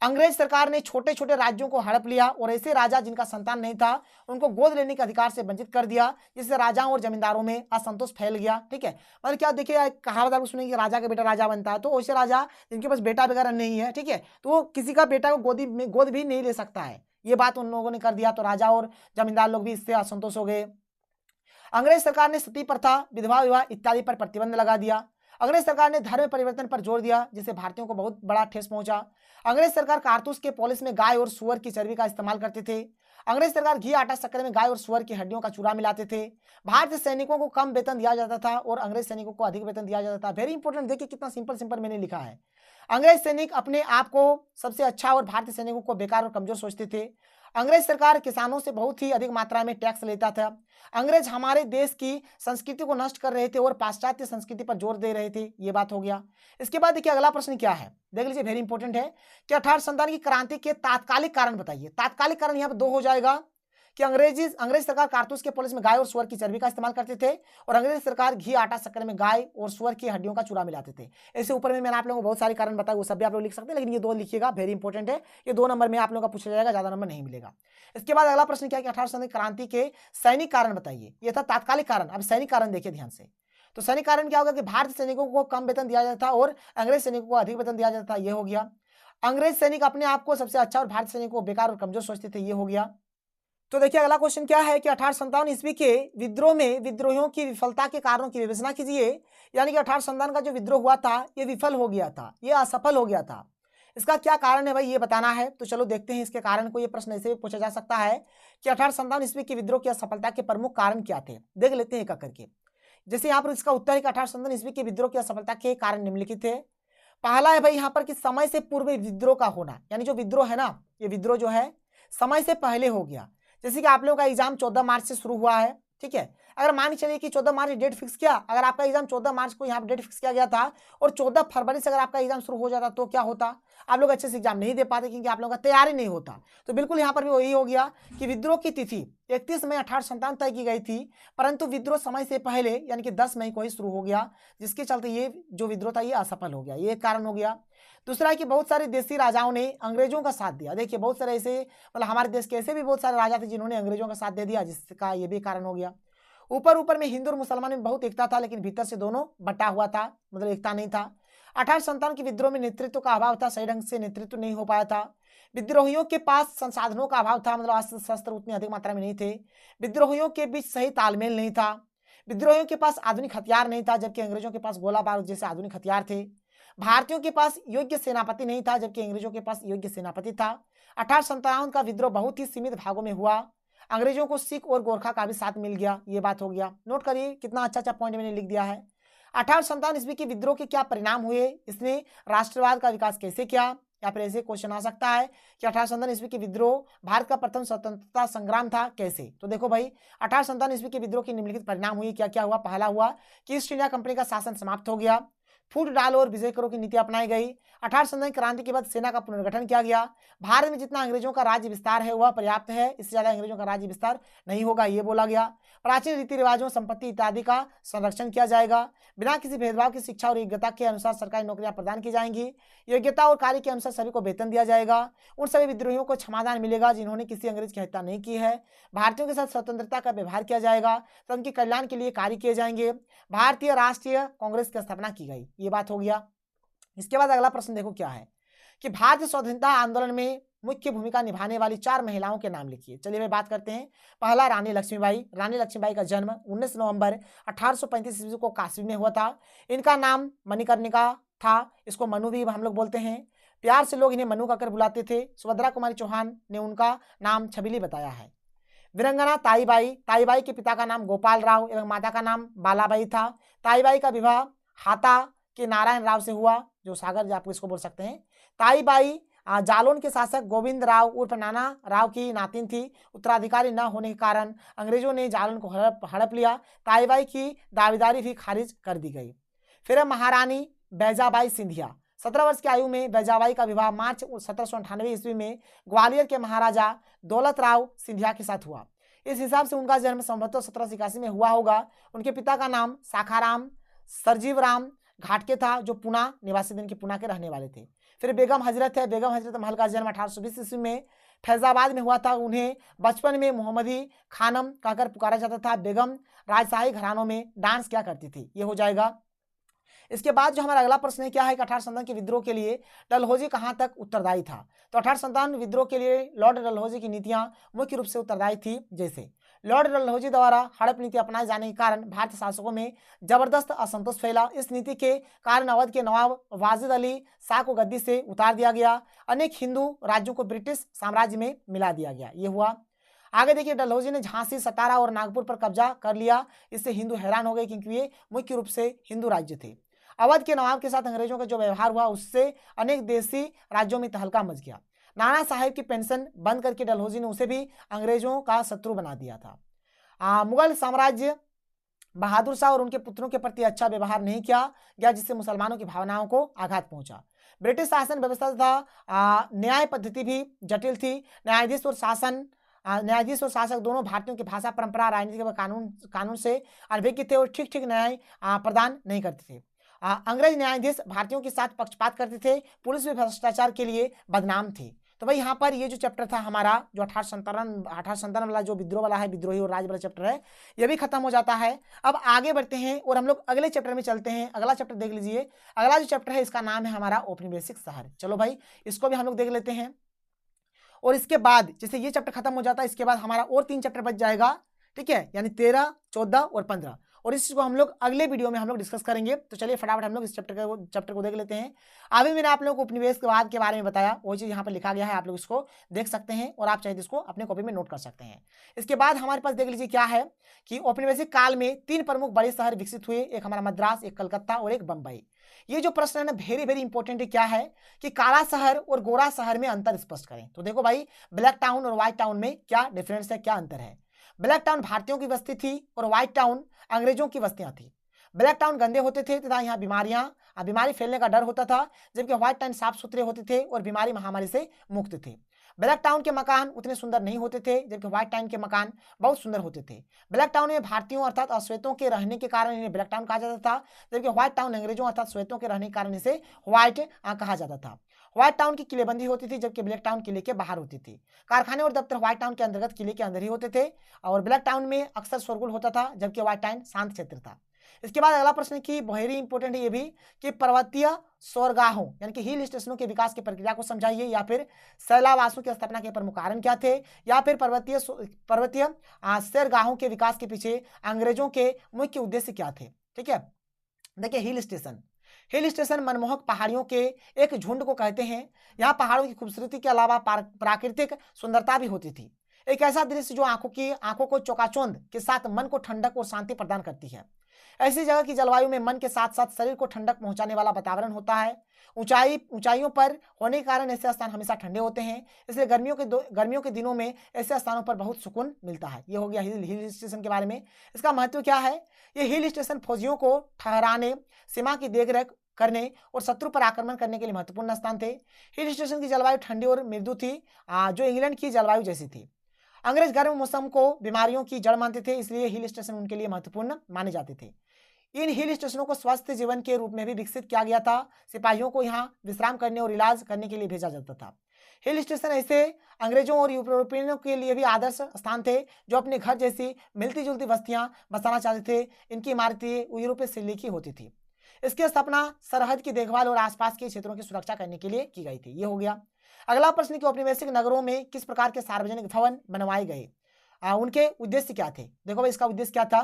अंग्रेज सरकार ने छोटे छोटे राज्यों को हड़प लिया और ऐसे राजा जिनका संतान नहीं था उनको गोद लेने के अधिकार से वंचित कर दिया, जिससे राजाओं और जमींदारों में असंतोष फैल गया, ठीक है। मतलब क्या, देखिए कहावत आप सुनेंगे, राजा का बेटा राजा बनता है। तो वैसे राजा जिनके पास बेटा वगैरह नहीं है, ठीक है, तो वो किसी का बेटा को गोद भी नहीं ले सकता है। ये बात उन लोगों ने कर दिया, तो राजा और जमींदार लोग भी इससे असंतोष हो गए। अंग्रेज सरकार ने सती प्रथा, विधवा विवाह इत्यादि पर प्रतिबंध लगा दिया। अंग्रेज सरकार ने धर्म परिवर्तन पर जोर दिया, जिससे भारतीयों को बहुत बड़ा ठेस पहुंचा। अंग्रेज सरकार कारतूस के पॉलिश में गाय और सुअर की चर्बी का इस्तेमाल करते थे। अंग्रेज सरकार घी, आटा, शक्कर में गाय और सुअर की हड्डियों का चूरा मिलाते थे। भारतीय सैनिकों को कम वेतन दिया जाता था और अंग्रेज सैनिकों को अधिक वेतन दिया जाता था। वेरी इंपॉर्टेंट, देखिए कितना सिंपल सिंपल मैंने लिखा है। अंग्रेज सैनिक अपने आप को सबसे अच्छा और भारतीय सैनिकों को बेकार और कमजोर सोचते थे। अंग्रेज सरकार किसानों से बहुत ही अधिक मात्रा में टैक्स लेता था। अंग्रेज हमारे देश की संस्कृति को नष्ट कर रहे थे और पाश्चात्य संस्कृति पर जोर दे रहे थे। ये बात हो गया। इसके बाद देखिए अगला प्रश्न क्या है, देख लीजिए, वेरी इंपॉर्टेंट है कि 1857 की क्रांति के तात्कालिक कारण बताइए। तात्कालिक कारण यहाँ पर दो हो जाएगा कि अंग्रेज सरकार कारतूस के पुलिस में गाय और सुअर की चर्बी का इस्तेमाल करते थे और अंग्रेज सरकार घी, आटा, शक्कर में गाय और सुअर की हड्डियों का चूरा मिलाते थे। ऐसे ऊपर में मैंने आप लोगों को बहुत सारे कारण बताए, वो सब भी आप लोग लिख सकते हैं, लेकिन ये दो लिखिएगा, वेरी इंपॉर्टेंट है। ये 2 नंबर में आप लोगों का पूछा जाएगा, ज्यादा नंबर नहीं मिलेगा। इसके बाद अगला प्रश्न क्या है कि 1870 क्रांति के सैनिक कारण बताइए। ये था तात्कालिक कारण, अब सैनिक कारण देखिए ध्यान से। तो सैनिक कारण क्या होगा कि भारतीय सैनिकों को कम वेतन दिया जाता था और अंग्रेज सैनिकों को अधिक वेतन दिया जाता था, ये हो गया। अंग्रेज सैनिक अपने आप को सबसे अच्छा और भारतीय सैनिकों को बेकार और कमजोर सोचते थे, ये हो गया। तो देखिए अगला क्वेश्चन क्या है कि 1857 ईस्वी के विद्रोह में विद्रोहियों की विफलता के कारणों की विवेचना कीजिए। यानी कि 1857 का जो विद्रोह हुआ था ये विफल हो गया था, ये असफल हो गया था। इसका क्या कारण है भाई, ये बताना है। तो चलो देखते हैं इसके कारण को। ये प्रश्न ऐसे भी पूछा जा सकता है कि 1857 ईस्वी के विद्रोह की असफलता के प्रमुख कारण क्या थे, देख लेते हैं एक करके। जैसे यहाँ पर इसका उत्तर है कि 1857 ईस्वी के विद्रोह की असफलता के कारण निम्नलिखित थे। पहला है भाई यहाँ पर कि समय से पूर्व विद्रोह का होना, यानी जो विद्रोह है ना, ये विद्रोह जो है समय से पहले हो गया। जैसे कि आप लोगों का एग्जाम 14 मार्च से शुरू हुआ है, ठीक है। अगर मान के चलिए कि 14 मार्च डेट फिक्स किया, अगर आपका एग्जाम 14 मार्च को यहाँ पर डेट फिक्स किया गया था और 14 फरवरी से अगर आपका एग्जाम शुरू हो जाता तो क्या होता, आप लोग अच्छे से एग्जाम नहीं दे पाते क्योंकि आप लोगों का तैयारी नहीं होता। तो बिल्कुल यहाँ पर भी वही हो गया कि विद्रोह की तिथि 31 मई 1857 तय की गई थी, परंतु विद्रोह समय से पहले यानी कि 10 मई को ही शुरू हो गया, जिसके चलते ये जो विद्रोह था ये असफल हो गया, ये एक कारण हो गया। दूसरा है कि बहुत सारे देशी राजाओं ने अंग्रेजों का साथ दिया। देखिए बहुत सारे ऐसे, मतलब हमारे देश के ऐसे भी बहुत सारे राजा थे जिन्होंने अंग्रेजों का साथ दे दिया, जिसका ये भी कारण हो गया। ऊपर में हिंदू और मुसलमान में बहुत एकता था, लेकिन भीतर से दोनों बटा हुआ था, मतलब एकता नहीं था। 1857 के विद्रोह में नेतृत्व का अभाव था, सही ढंग से नेतृत्व नहीं हो पाया था। विद्रोहियों के पास संसाधनों का अभाव था, मतलब अस्त्र शस्त्र उतनी अधिक मात्रा में नहीं थे। विद्रोहियों के बीच सही तालमेल नहीं था। विद्रोहियों के पास आधुनिक हथियार नहीं था, जबकि अंग्रेजों के पास गोला बारूद जैसे आधुनिक हथियार थे। भारतीयों के पास योग्य सेनापति नहीं था, जबकि अंग्रेजों के पास योग्य सेनापति था। 1857 का विद्रोह बहुत ही सीमित भागों में हुआ। अंग्रेजों को सिख और गोरखा का भी साथ मिल गया, ये बात हो गया। नोट करिए कितना अच्छा अच्छा पॉइंट मैंने लिख दिया है। 1857 ईस्वी के विद्रोह के क्या परिणाम हुए, इसने राष्ट्रवाद का विकास कैसे किया, या फिर ऐसे क्वेश्चन आ सकता है कि 1857 ईस्वी के विद्रोह भारत का प्रथम स्वतंत्रता संग्राम था, कैसे। तो देखो भाई 1857 ईस्वी के विद्रोह के निम्नलिखित परिणाम हुए, क्या क्या हुआ। पहला हुआ कि ईस्ट इंडिया कंपनी का शासन समाप्त हो गया, फूट डालो और विजय करो की नीति अपनाई गई। 1857 क्रांति के बाद सेना का पुनर्गठन किया गया। भारत में जितना अंग्रेजों का राज्य विस्तार है वह पर्याप्त है, इससे ज्यादा अंग्रेजों का राज्य विस्तार नहीं होगा, ये बोला गया। प्राचीन रीति रिवाजों, संपत्ति इत्यादि का संरक्षण किया जाएगा। बिना किसी भेदभाव की शिक्षा और योग्यता के अनुसार सरकारी नौकरियां प्रदान की जाएंगी। योग्यता और कार्य के अनुसार सभी को वेतन दिया जाएगा। उन सभी विद्रोहियों को क्षमादान मिलेगा जिन्होंने किसी अंग्रेज की हत्या नहीं की है। भारतीयों के साथ स्वतंत्रता का व्यवहार किया जाएगा, तो उनके कल्याण के लिए कार्य किए जाएंगे। भारतीय राष्ट्रीय कांग्रेस की स्थापना की गई, ये बात हो गया। इसके बाद अगला प्रश्न देखो क्या है कि भारतीय स्वतंत्रता आंदोलन में मुख्य भूमिका निभाने वाली 4 महिलाओं के नाम लिखिए। चलिए मैं बात करते हैं। पहला रानी लक्ष्मीबाई। रानी लक्ष्मीबाई का जन्म 19 नवंबर 1835 ईस्वी को काशी में हुआ था। इनका नाम मणिकर्णिका था, इसको मनु भी हम लोग बोलते हैं, प्यार से लोग इन्हें मनु कहकर बुलाते थे। सुभद्रा कुमारी चौहान ने उनका नाम छबीली बताया है। वीरंगना ताईबाई। ताईबाई के पिता का नाम गोपाल राव एवं माता का नाम बालाबाई था। ताईबाई का विवाह हाता के नारायण राव से हुआ, जो सागर आप इसको बोल सकते हैं। ताईबाई जालौन के शासक गोविंद राव उर्फ नाना राव की नातिन थी। उत्तराधिकारी न होने के कारण अंग्रेजों ने जालौन को हड़प लिया। ताईबाई की दावेदारी भी खारिज कर दी गई। फिर महारानी बैजाबाई सिंधिया। 17 वर्ष की आयु में बैजाबाई का विवाह मार्च 1798 ईस्वी में ग्वालियर के महाराजा दौलत राव सिंधिया के साथ हुआ। इस हिसाब से उनका जन्म संभवतः 1781 में हुआ होगा। उनके पिता का नाम साखाराम सरजीव राम घाटके था, जो पुना निवासी दिन के पुना के रहने वाले थे। फिर बेगम हजरत है। बेगम हजरत महल का जन्म 1820 ईस्वी में फैजाबाद में हुआ था। उन्हें बचपन में मोहम्मदी खानम कहकर पुकारा जाता था। बेगम राजशाही घरानों में डांस किया करती थी, ये हो जाएगा। इसके बाद जो हमारा अगला प्रश्न है क्या है कि 1857 के विद्रोह के लिए डलहौजी कहां तक उत्तरदायी था। तो 1857 विद्रोह के लिए लॉर्ड डलहौजी की नीतियां मुख्य रूप से उत्तरदायी थी। जैसे लॉर्ड डलहौजी द्वारा हड़प नीति अपनाए जाने के कारण भारतीय शासकों में जबरदस्त असंतोष फैला। इस नीति के कारण अवध के नवाब वाजिद अली शाह को गद्दी से उतार दिया गया। अनेक हिंदू राज्यों को ब्रिटिश साम्राज्य में मिला दिया गया, ये हुआ। आगे देखिए डलहौजी ने झांसी, सतारा और नागपुर पर कब्जा कर लिया। इससे हिंदू हैरान हो गए क्योंकि ये मुख्य रूप से हिंदू राज्य थे। अवध के नवाब के साथ अंग्रेजों का जो व्यवहार हुआ उससे अनेक देशी राज्यों में तहलका मच गया। नाना साहेब की पेंशन बंद करके डलहौजी ने उसे भी अंग्रेजों का शत्रु बना दिया था। मुगल साम्राज्य बहादुर शाह और उनके पुत्रों के प्रति अच्छा व्यवहार नहीं किया गया, जिससे मुसलमानों की भावनाओं को आघात पहुंचा। ब्रिटिश शासन व्यवस्था तथा न्याय पद्धति भी जटिल थी। न्यायाधीश और शासन न्यायाधीश और शासक दोनों भारतीयों की भाषा, परंपरा, राजनीति व कानून से अनभिज्ञ थे और ठीक ठीक न्याय प्रदान नहीं करते थे। अंग्रेज न्यायाधीश भारतीयों के साथ पक्षपात करते थे, पुलिस भी भ्रष्टाचार के लिए बदनाम थी। तो भाई यहाँ पर ये जो चैप्टर था हमारा, जो 1857 वाला जो विद्रोह वाला है, विद्रोही और राज वाला चैप्टर है, ये भी खत्म हो जाता है। अब आगे बढ़ते हैं और हम लोग अगले चैप्टर में चलते हैं। अगला चैप्टर देख लीजिए। अगला जो चैप्टर है इसका नाम है हमारा औपनिवेशिक शहर। चलो भाई इसको भी हम लोग देख लेते हैं। और इसके बाद जैसे ये चैप्टर खत्म हो जाता है, इसके बाद हमारा और 3 चैप्टर बच जाएगा, ठीक है, यानी 13, 14 और 15। और इसको हम लोग अगले वीडियो में हम लोग डिस्कस करेंगे। तो चलिए फटाफट हम लोग इस चैप्टर को देख लेते हैं। अभी मैंने आप लोगों को उपनिवेशवाद के बारे में बताया, वो चीज़ यहाँ पर लिखा गया है, आप लोग इसको देख सकते हैं और आप चाहे इसको अपने कॉपी में नोट कर सकते हैं। इसके बाद हमारे पास देख लीजिए क्या है कि औपनिवेशिक काल में 3 प्रमुख बड़े शहर विकसित हुए, एक हमारा मद्रास, एक कलकत्ता और एक बम्बई। ये जो प्रश्न है ना वेरी वेरी इंपॉर्टेंट है, क्या है कि काला शहर और गोरा शहर में अंतर स्पष्ट करें। तो देखो भाई, ब्लैक टाउन और व्हाइट टाउन में क्या डिफरेंस है, क्या अंतर है। ब्लैक टाउन भारतीयों की बस्ती थी और व्हाइट टाउन अंग्रेजों की बस्तियां थी। ब्लैक टाउन गंदे होते थे तथा यहाँ बीमारी फैलने का डर होता था, जबकि व्हाइट टाउन साफ सुथरे होते थे और बीमारी महामारी से मुक्त थे। ब्लैक टाउन के मकान उतने सुंदर नहीं होते थे, जबकि व्हाइट टाउन के मकान बहुत सुंदर होते थे। ब्लैक टाउन में भारतीयों अर्थात अश्वेतों के रहने के कारण इन्हें ब्लैक टाउन कहा जाता था, जबकि व्हाइट टाउन अंग्रेजों अर्थात श्वेतों के रहने के कारण इसे व्हाइट कहा जाता था। व्हाइट टाउन की किलेबंदी होती थी, जबकि ब्लैक टाउन किले के बाहर होती थी। कारखाने और दफ्तर व्हाइट टाउन के अंतर्गत किले के अंदर ही होते थे और ब्लैक टाउन में अक्सर शोरगुल होता था, जबकि व्हाइट टाउन शांत क्षेत्र था। इसके बाद अगला प्रश्न की वेरी इंपॉर्टेंट है ये भी कि पर्वतीय सौरगाहों यानी कि हिल स्टेशनों के विकास की प्रक्रिया को समझाइए, या फिर शैलावासों की स्थापना के प्रमुख कारण क्या थे, या फिर पर्वतीय सैरगाहों के विकास के पीछे अंग्रेजों के मुख्य उद्देश्य क्या थे। ठीक है, देखिए हिल स्टेशन मनमोहक पहाड़ियों के एक झुंड को कहते हैं। यहाँ पहाड़ों की खूबसूरती के अलावा प्राकृतिक सुंदरता भी होती थी। एक ऐसा दृश्य जो आंखों को चौकाचौंध के साथ मन को ठंडक और शांति प्रदान करती है। ऐसी जगह की जलवायु में मन के साथ साथ शरीर को ठंडक पहुंचाने वाला वातावरण होता है। ऊंचाइयों पर होने के कारण ऐसे स्थान हमेशा ठंडे होते हैं, इसलिए गर्मियों के दिनों में ऐसे स्थानों पर बहुत सुकून मिलता है। ये हो गया हिल स्टेशन के बारे में। इसका महत्व क्या है, ये हिल स्टेशन फौजियों को ठहराने, सीमा की देखरेख करने और शत्रु पर आक्रमण करने के लिए महत्वपूर्ण स्थान थे। हिल स्टेशन की जलवायु ठंडी और मृदु थी, जो इंग्लैंड की जलवायु जैसी थी। अंग्रेज गर्म मौसम को बीमारियों की जड़ मानते थे, इसलिए हिल स्टेशन उनके लिए महत्वपूर्ण माने जाते थे। इन हिल स्टेशनों को स्वस्थ जीवन के रूप में भी विकसित किया गया था। सिपाहियों को यहाँ विश्राम करने और इलाज करने के लिए भेजा जाता था। हिल स्टेशन ऐसे अंग्रेजों और यूरोपियनों के लिए भी आदर्श स्थान थे, जो अपने घर जैसी मिलती जुलती बस्तियां बसाना चाहते थे। इनकी इमारतें यूरोपीय शैली की होती थी। इसकी स्थापना सरहद की देखभाल और आसपास के क्षेत्रों की सुरक्षा करने के लिए की गई थी। ये हो गया। अगला प्रश्न कि औपनिवेशिक नगरों में किस प्रकार के सार्वजनिक भवन बनवाए गए, उनके उद्देश्य क्या थे। देखो भाई, इसका उद्देश्य क्या था।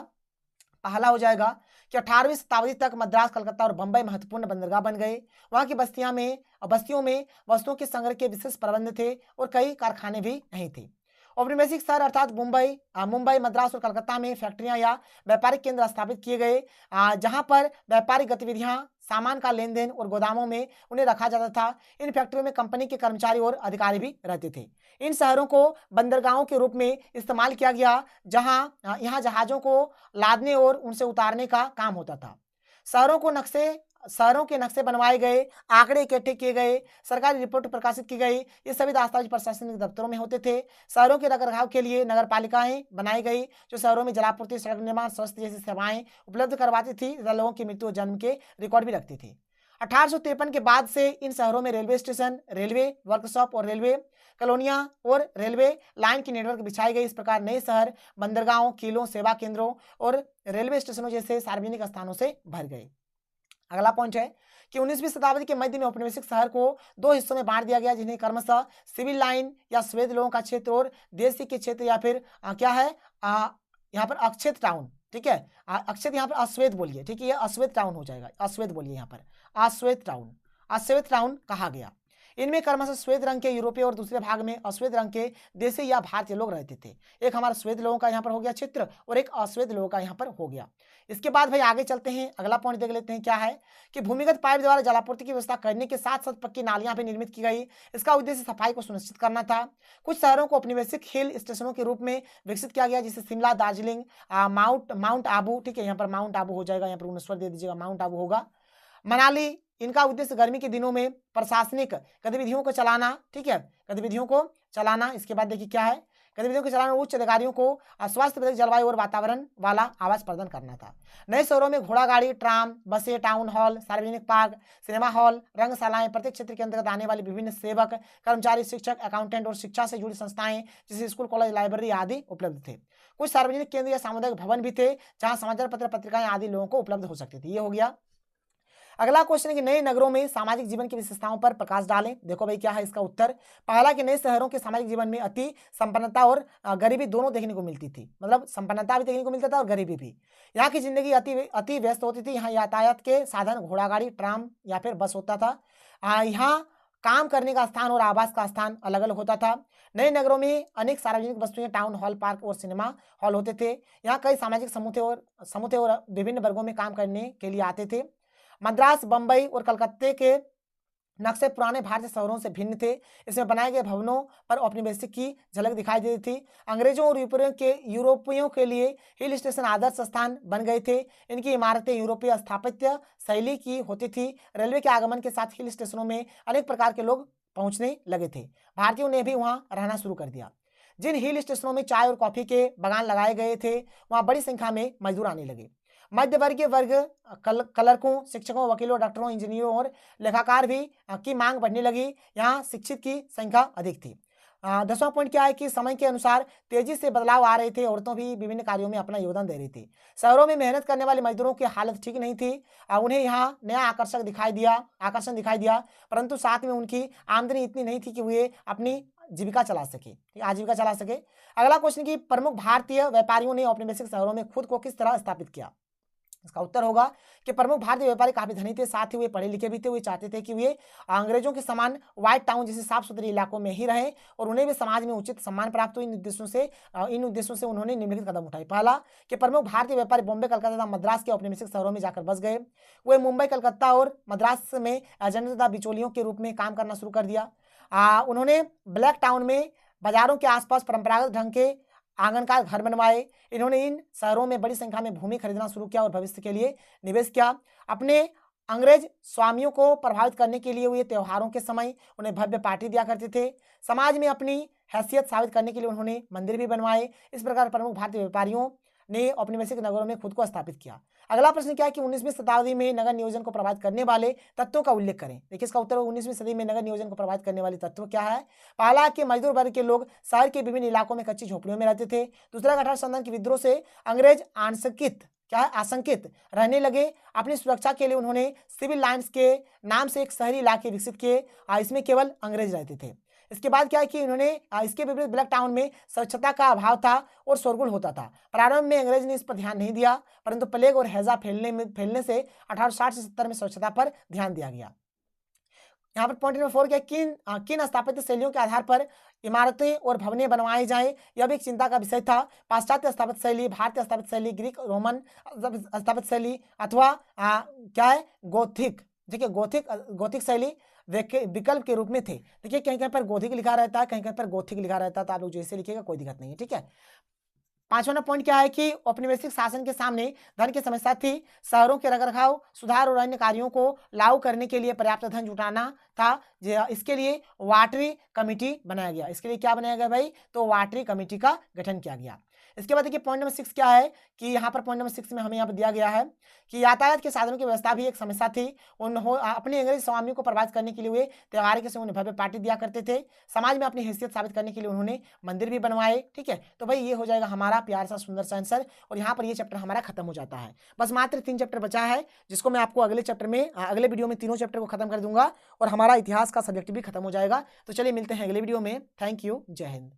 पहला हो जाएगा कि 18वीं शताब्दी तक मद्रास, कलकत्ता और बंबई महत्वपूर्ण बंदरगाह बन गए। वहां की बस्तियों में वस्तुओं के संग्रह के विशेष प्रबंध थे और कई कारखाने भी नहीं थे। औपनिवेशिक शहर अर्थात मुंबई, मद्रास और कलकत्ता में फैक्ट्रियां या व्यापारिक केंद्र स्थापित किए गए, जहां पर व्यापारिक गतिविधियां, सामान का लेन देन और गोदामों में उन्हें रखा जाता था। इन फैक्ट्रियों में कंपनी के कर्मचारी और अधिकारी भी रहते थे। इन शहरों को बंदरगाहों के रूप में इस्तेमाल किया गया, जहां यहाँ जहाजों को लादने और उनसे उतारने का काम होता था। शहरों के नक्शे बनवाए गए, आंकड़े इकट्ठे किए गए, सरकारी रिपोर्ट प्रकाशित की गई। ये सभी दस्तावेज प्रशासनिक दफ्तरों में होते थे। शहरों के रखरखाव के लिए नगर पालिकाएं बनाई गई, जो शहरों में जलापूर्ति, सड़क निर्माण, स्वास्थ्य जैसी सेवाएं उपलब्ध करवाती थी तथा लोगों की मृत्यु और जन्म के रिकॉर्ड भी रखती थी। 1853 के बाद से इन शहरों में रेलवे स्टेशन, रेलवे वर्कशॉप और रेलवे कॉलोनियां और रेलवे लाइन की नेटवर्क बिछाई गई। इस प्रकार नए शहर बंदरगाहों, किलों, सेवा केंद्रों और रेलवे स्टेशनों जैसे सार्वजनिक स्थानों से भर गए। अगला पॉइंट है कि 19वीं शताब्दी के मध्य में औपनिवेशिक शहर को 2 हिस्सों में बांट दिया गया, जिन्हें क्रमशः सिविल लाइन या श्वेत लोगों का क्षेत्र और देशी के क्षेत्र, या फिर क्या है यहाँ पर अक्षेत्र टाउन। ठीक है, अक्षेत्र यहाँ पर अश्वेत बोलिए। ठीक है, ये अश्वेत टाउन हो जाएगा, अश्वेत बोलिए यहाँ पर, अश्वेत टाउन कहा गया। इनमें क्रमशः श्वेत रंग के यूरोपीय और दूसरे भाग में अश्वेत रंग के देशी या भारतीय लोग रहते थे। एक हमारा श्वेत लोगों का यहाँ पर हो गया क्षेत्र और एक अश्वेत लोगों का यहाँ पर हो गया। इसके बाद भाई आगे चलते हैं, अगला पॉइंट देख लेते हैं क्या है कि भूमिगत पाइप द्वारा जलापूर्ति की व्यवस्था करने के साथ साथ पक्की नालियां भी निर्मित की गई। इसका उद्देश्य सफाई को सुनिश्चित करना था। कुछ शहरों को औपनिवेशिक हिल स्टेशनों के रूप में विकसित किया गया, जैसे शिमला, दार्जिलिंग, माउंट आबू। ठीक है, यहाँ पर माउंट आबू हो जाएगा, यहाँ पर 19 दे दीजिएगा, माउंट आबू होगा। मनाली, इनका उद्देश्य गर्मी के दिनों में प्रशासनिक गतिविधियों को चलाना। ठीक है, गतिविधियों को चलाना। इसके बाद देखिए क्या है गतिविधियों के चलाने में उच्च अधिकारियों को स्वास्थ्य, जलवायु और वातावरण वाला आवास प्रदान करना था। नए शहरों में घोड़ा गाड़ी, ट्राम, बसें, टाउन हॉल, सार्वजनिक पार्क, सिनेमा हॉल, रंगशालाएं, प्रत्येक क्षेत्र के अंतर्गत आने वाली विभिन्न सेवक, कर्मचारी, शिक्षक, अकाउंटेंट और शिक्षा से जुड़ी संस्थाएं जैसे स्कूल, कॉलेज, लाइब्रेरी आदि उपलब्ध थे। कुछ सार्वजनिक केंद्र या सामुदायिक भवन भी थे जहां समाचार पत्र, पत्रिकाएं आदि लोगों को उपलब्ध हो सकती थी। ये हो गया। अगला क्वेश्चन है कि नए नगरों में सामाजिक जीवन की विशेषताओं पर प्रकाश डालें। देखो भाई क्या है इसका उत्तर। पहला कि नए शहरों के सामाजिक जीवन में अति संपन्नता और गरीबी दोनों देखने को मिलती थी, मतलब संपन्नता भी देखने को मिलता था और गरीबी भी। यहाँ की जिंदगी अति व्यस्त होती थी। यहाँ यातायात के साधन घोड़ा गाड़ी, ट्राम या फिर बस होता था। यहाँ काम करने का स्थान और आवास का स्थान अलग अलग होता था। नए नगरों में अनेक सार्वजनिक वस्तुएं, टाउन हॉल, पार्क और सिनेमा हॉल होते थे। यहाँ कई सामाजिक समूह और विभिन्न वर्गों में काम करने के लिए आते थे। मद्रास, बंबई और कलकत्ते के नक्शे पुराने भारतीय शहरों से भिन्न थे। इसमें बनाए गए भवनों पर औपनिवेशिक की झलक दिखाई देती थी। अंग्रेजों और यूरोपियों के लिए हिल स्टेशन आदर्श स्थान बन गए थे। इनकी इमारतें यूरोपीय स्थापत्य शैली की होती थी। रेलवे के आगमन के साथ हिल स्टेशनों में अनेक प्रकार के लोग पहुंचने लगे थे। भारतीयों ने भी वहां रहना शुरू कर दिया। जिन हिल स्टेशनों में चाय और कॉफी के बागान लगाए गए थे वहां बड़ी संख्या में मजदूर आने लगे। मध्यवर्गीय वर्ग, क्लर्कों, शिक्षकों, वकीलों, डॉक्टरों, इंजीनियरों और लेखाकार भी की मांग बढ़ने लगी। यहाँ शिक्षित की संख्या अधिक थी। 10वां पॉइंट क्या है कि समय के अनुसार तेजी से बदलाव आ रहे थे। औरतों भी विभिन्न कार्यों में अपना योगदान दे रही थी। शहरों में मेहनत करने वाले मजदूरों की हालत ठीक नहीं थी। उन्हें यहाँ नया आकर्षण दिखाई दिया, परंतु साथ में उनकी आमदनी इतनी नहीं थी कि वे अपनी जीविका चला सके। अगला क्वेश्चन कि प्रमुख भारतीय व्यापारियों ने औपनिवेशिक शहरों में खुद को किस तरह स्थापित किया। इसका उत्तर होगा कि प्रमुख भारतीय व्यापारी काफी धनी थे, साथ ही वे पढ़े लिखे भी थे। वे चाहते थे कि वे अंग्रेजों के समान व्हाइट टाउन जैसे साफ सुथरे इलाकों में ही रहें और उन्हें भी समाज में उचित सम्मान प्राप्त हो। इन उद्देश्यों से उन्होंने निम्नलिखित कदम उठाए। पहला कि प्रमुख भारतीय व्यापारी बॉम्बे, कलकत्ता तथा मद्रास के औपनिवेशिक शहरों में जाकर बस गए। वे मुंबई, कलकत्ता और मद्रास में एजेंट तथा बिचौलियों के रूप में काम करना शुरू कर दिया। उन्होंने ब्लैक टाउन में बाजारों के आसपास परंपरागत ढंग के आंगनकार घर बनवाए। इन्होंने इन शहरों में बड़ी संख्या में भूमि खरीदना शुरू किया और भविष्य के लिए निवेश किया। अपने अंग्रेज स्वामियों को प्रभावित करने के लिए वे त्योहारों के समय उन्हें भव्य पार्टी दिया करते थे। समाज में अपनी हैसियत साबित करने के लिए उन्होंने मंदिर भी बनवाए। इस प्रकार प्रमुख भारतीय व्यापारियों ने औपनिवेशिक नगरों में खुद को स्थापित किया। अगला प्रश्न क्या है कि 19वीं शताब्दी में नगर नियोजन को प्रभावित करने वाले तत्वों का उल्लेख करें। देखिए इसका उत्तर 19वीं सदी में नगर नियोजन को प्रभावित करने वाले तत्व क्या है। पहला कि मजदूर वर्ग के लोग शहर के विभिन्न इलाकों में कच्ची झोपड़ियों में रहते थे। दूसरा, 18 संतान के विद्रोह से अंग्रेज आशंकित रहने लगे। अपनी सुरक्षा के लिए उन्होंने सिविल लाइन्स के नाम से एक शहरी इलाके विकसित किए। इसमें केवल अंग्रेज रहते थे। इसके बाद क्या है कि इन्होंने इसके विपरीत ब्लैक टाउन में स्वच्छता का अभाव था और शोरगुल होता था। प्रारंभ में अंग्रेज ने इस पर ध्यान नहीं दिया, परंतु प्लेग और हैजा फैलने से 1860 से 70 में स्वच्छता पर ध्यान दिया गया। यहाँ पर पॉइंट नंबर 4 क्या, किन स्थापत्य शैलियों के आधार पर इमारतें और भवनें बनवाई जाएं, यह भी एक चिंता का विषय था। पाश्चात्य स्थापत्य शैली, भारतीय स्थापत्य शैली, ग्रीक रोमन स्थापत्य शैली अथवा क्या है गोथिक। देखिए गोथिक शैली विकल्प के रूप में थे। देखिए कहीं पर गोथिक लिखा रहता है, कहीं पर गोथिक लिखा रहता है, तो आप लोग जैसे लिखिएगा कोई दिक्कत नहीं है। ठीक है। 5वां पॉइंट क्या है कि औपनिवेशिक शासन के सामने धन की समस्या थी। शहरों के रखरखाव, सुधार और अन्य कार्यों को लागू करने के लिए पर्याप्त धन जुटाना था। इसके लिए वाटरी कमेटी बनाया गया। इसके लिए क्या बनाया गया भाई, तो वाटरी कमेटी का गठन किया गया। इसके बाद देखिए पॉइंट नंबर 6 क्या है कि यहाँ पर पॉइंट नंबर 6 में हमें यहाँ पर दिया गया है कि यातायात के साधनों की व्यवस्था भी एक समस्या थी। अपने अंग्रेज स्वामियों को प्रभावित करने के लिए वे त्योहार के समय उन्हें भव्य पार्टी दिया करते थे। समाज में अपनी हैसियत साबित करने के लिए उन्होंने मंदिर भी बनवाए। ठीक है, तो भाई ये हो जाएगा हमारा प्यार सा सुंदर सा आंसर और यहाँ पर ये चैप्टर हमारा खत्म हो जाता है। बस मात्र 3 चैप्टर बचा है, जिसको मैं आपको अगले वीडियो में तीनों चैप्टर को खत्म कर दूंगा और हमारा इतिहास का सब्जेक्ट भी खत्म हो जाएगा। तो चलिए मिलते हैं अगले वीडियो में। थैंक यू, जय हिंद।